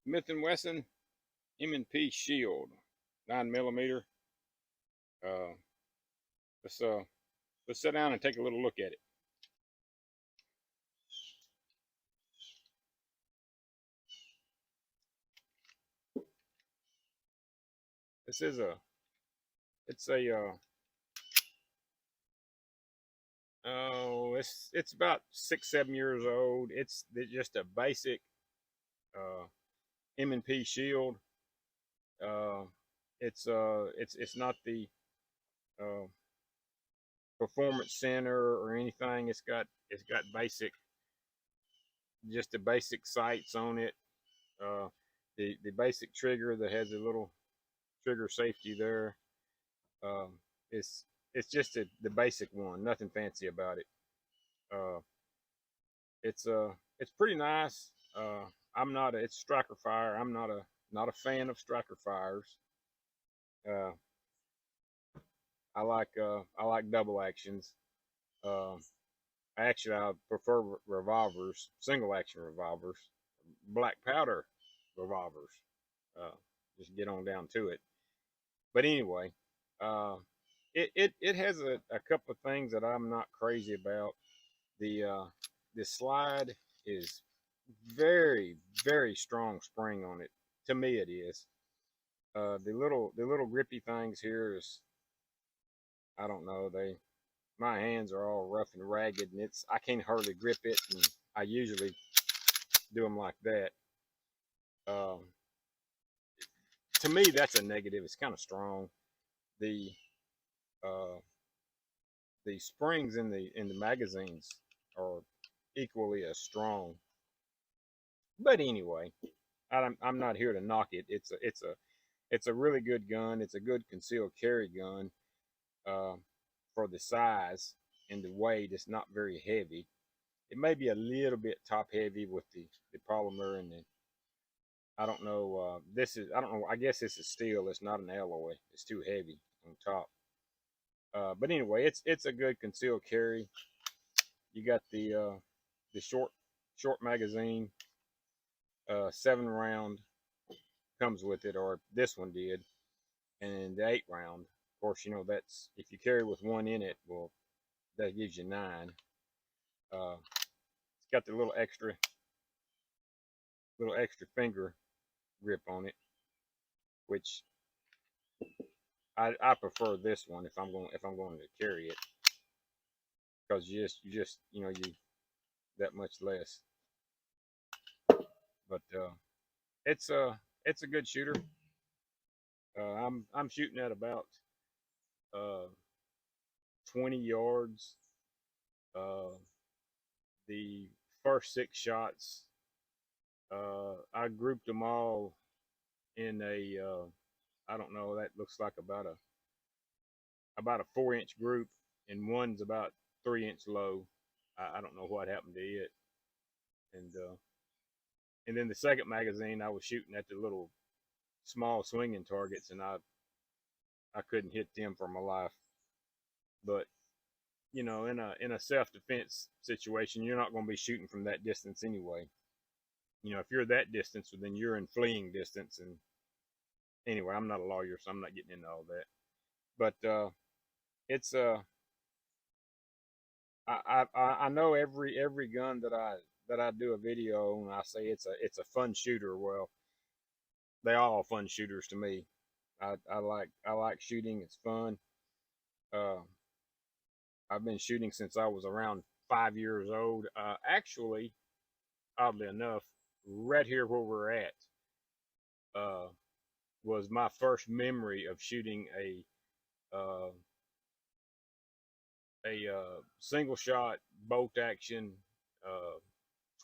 Smith and Wesson M&P Shield, 9 millimeter. Uh, let's uh let's sit down and take a little look at it. This is a it's a oh it's about 6 7 years old. It's just a basic uh M&P Shield. Uh, it's not the uh, performance center or anything. It's got basic, just the basic sights on it. Uh, the basic trigger that has a little trigger safety there. Um, it's it's just the basic one, nothing fancy about it. Uh, it's pretty nice. I'm not a it's striker fire. I'm not a fan of striker fires. Uh, I like double actions. Um, Actually, I prefer revolvers, single action revolvers, black powder revolvers. Uh, just get on down to it. But anyway, uh, it has a couple of things that I'm not crazy about. The slide is very very strong spring on it. To me, it is. The little grippy things here is, I don't know. My hands are all rough and ragged, and I can't hardly grip it, and I usually do them like that. Um, to me, that's a negative. It's kind of strong. The uh, the springs in the magazines are equally as strong. But anyway, I'm not here to knock it. It's a really good gun. It's a good concealed carry gun uh, for the size and the weight. It's not very heavy. It may be a little bit top heavy with the polymer and the, I don't know. I don't know. I guess this is steel. It's not an alloy. It's too heavy on top. But anyway, it's a good concealed carry. You got the short magazine, 7 round comes with it, or this one did, and the 8 round. Of course, that's if you carry with one in it, well, that gives you 9. It's got the little extra finger grip on it, which I prefer this one if I'm going to carry it, because you that much less. But it's a good shooter. I'm shooting at about uh, 20 yards. Uh, the first 6 shots, I grouped them all in I don't know, that looks like about a 4 inch group, and one's about 3 inch low. I don't know what happened to it, and then the second magazine I was shooting at the little small swinging targets, and I couldn't hit them for my life. But in a self defense situation, you're not going to be shooting from that distance anyway. If you're that distance, then you're in fleeing distance. And anyway, I'm not a lawyer, so I'm not getting into all that. But it's I know every gun that I do a video on, I say it's a fun shooter. Well, they all fun shooters to me. I like shooting. It's fun. Uh, I've been shooting since I was around 5 years old. Actually, oddly enough, right here where we're at uh, was my first memory of shooting uh, a single shot bolt action uh,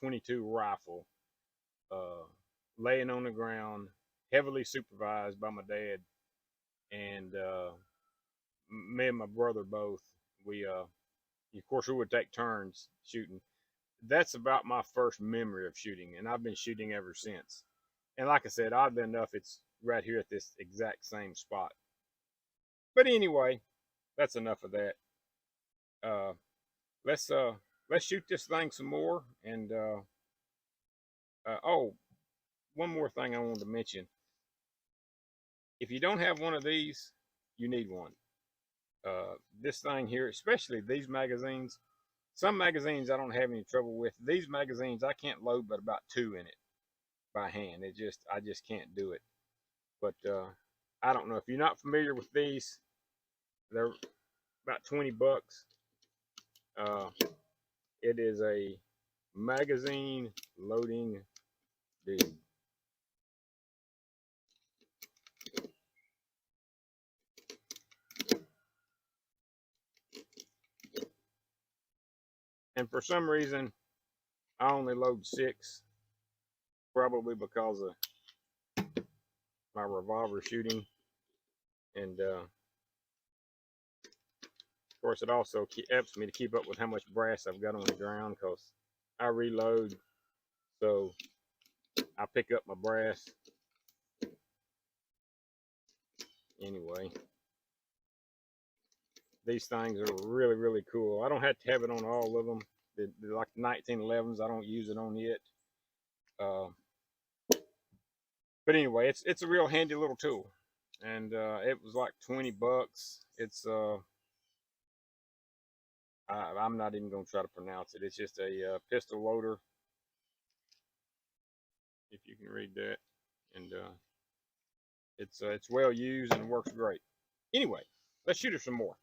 22 rifle, uh, laying on the ground, heavily supervised by my dad, and me and my brother both. Of course, we would take turns shooting. That's about my first memory of shooting, and I've been shooting ever since. And like I said, oddly enough, it's right here at this exact same spot. But anyway, that's enough of that. Uh, let's uh, let's shoot this thing some more. And oh, one more thing I wanted to mention. If you don't have one of these, you need one. This thing here, especially these magazines, some magazines I don't have any trouble with. These magazines I can't load but about 2 in it by hand. I just can't do it. But I don't know if you're not familiar with these. They're about 20 bucks. It is a magazine loading dude. And for some reason, I only load 6, probably because of my revolver shooting. And of course, it also helps me to keep up with how much brass I've got on the ground, because I reload, so I pick up my brass. Anyway, these things are really, really cool. I don't have to have it on all of them. They're like 1911s. I don't use it on it. But anyway, it's a real handy little tool, and it was like 20 bucks. It's I'm not even gonna try to pronounce it. It's just a pistol loader, if you can read that, and it's well used and works great. Anyway, let's shoot her some more.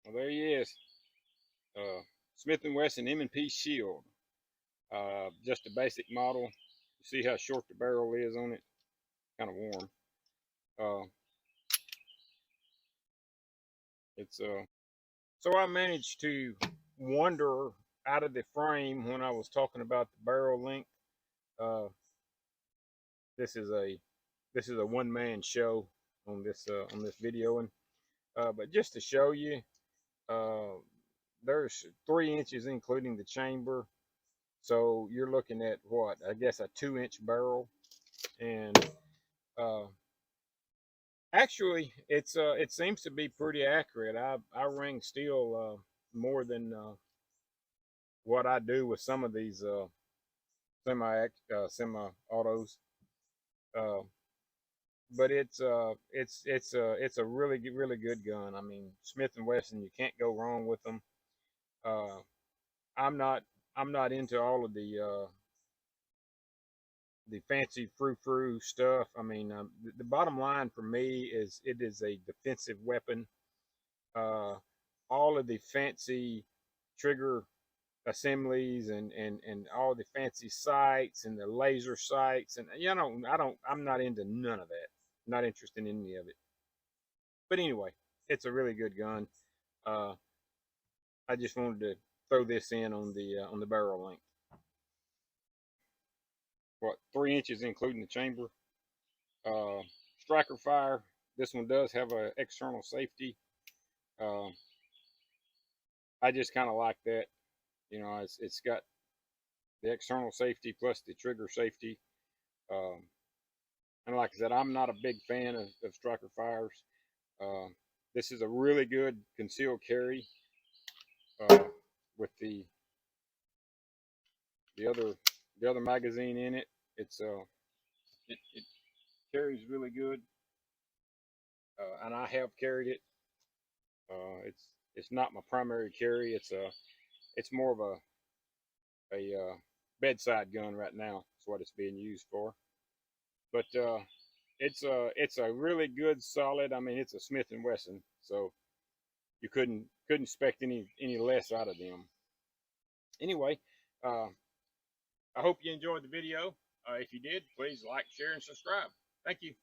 Well, there he is. Smith & Wesson M&P Shield. Just a basic model. You see how short the barrel is on it? Kind of warm. It's So I managed to wander out of the frame when I was talking about the barrel length. Uh, this is a one-man show on this video, and but just to show you, uh, there's 3 inches including the chamber. So you're looking at what, I guess, a 2-inch barrel, and uh, actually it seems to be pretty accurate. I ring steel more than what I do with some of these semi autos. Uh, but it's a really good gun. I mean, Smith and Wesson, you can't go wrong with them. Uh, I'm not I'm not into all of the fancy frou-frou stuff. I mean, the bottom line for me is it is a defensive weapon. Uh, all of the fancy trigger assemblies and all the fancy sights and the laser sights, and I'm not into none of that. Not interested in any of it. But anyway, it's a really good gun. Uh, I just wanted to throw this in on the barrel length. What, 3 inches including the chamber? Uh, striker fire. This one does have a external safety. Uh, I just kind of like that. It's got the external safety plus the trigger safety. Um, and like I said, I'm not a big fan of striker fires. Uh, this is a really good concealed carry uh, with the other the other magazine in it. It carries really good, and I have carried it. It's not my primary carry. It's more of a bedside gun right now. That's what it's being used for. But it's a really good solid. I mean, it's a Smith and Wesson, so you couldn't expect any less out of them. Anyway, uh, I hope you enjoyed the video. If you did, please like, share, and subscribe. Thank you.